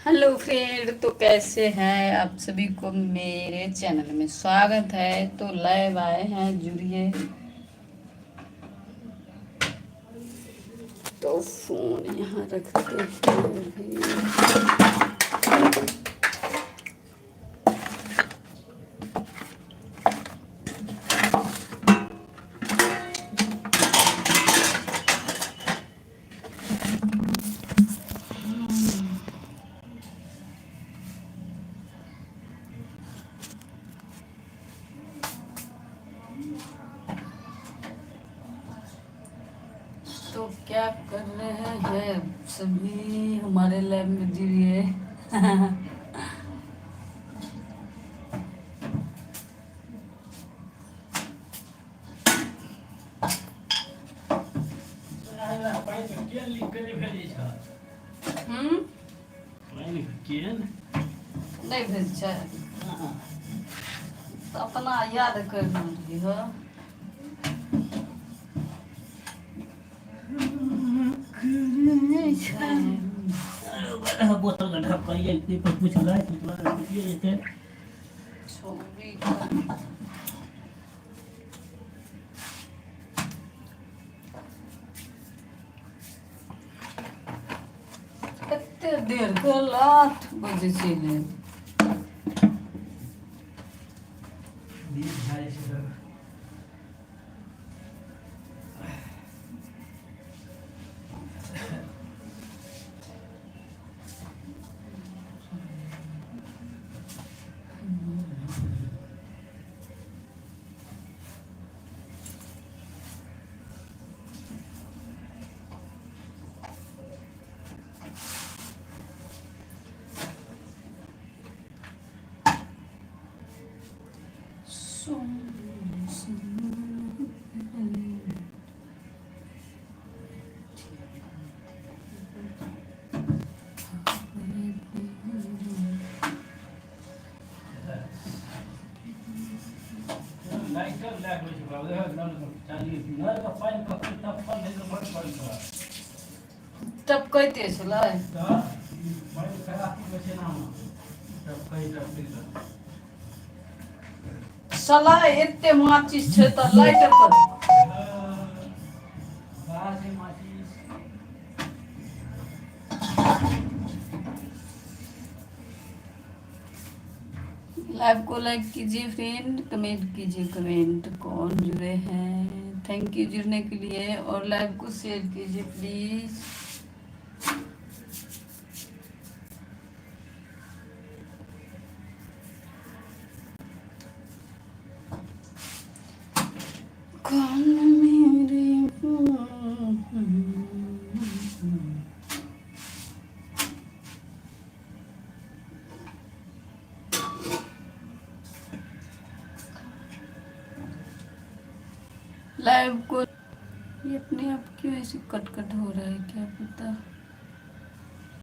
Hello friend, तो कैसे हैं आप सभी को मेरे चैनल में स्वागत है। तो लाइव आए हैं, जुड़िए। तो फोन यहाँ रखते हैं अभी। तो क्या कर रहे हैं सभी हमारे लैब में, जुड़िए। हम्म, नहीं भेज छै। तो अपना याद कर लीजिए हो। बोतल का ढक्कन ये इतनी पर पूछ रहा है तो ये जेते छोरी कते देर कल 8 बजे चले। दिन झाड़े से लाइटर लैग होय छै बाबू है नल चालिए नल का पानी पकड़ तब फल है तो बड़ पड़ टपकते छलै। था बड़ी खराब की छै ना तब कई साला एते माचिस छै त लाइटर पर बाहर से माचिस लाइव को लाइक कीजिए फ्रेंड, कमेंट कीजिए। कमेंट कौन जुड़े हैं, थैंक यू जुड़ने के लिए। और लाइव को शेयर कीजिए प्लीज। कौन मेरे लाइव को ये अपने आप क्यों ऐसे कट कट हो रहा है, क्या पता।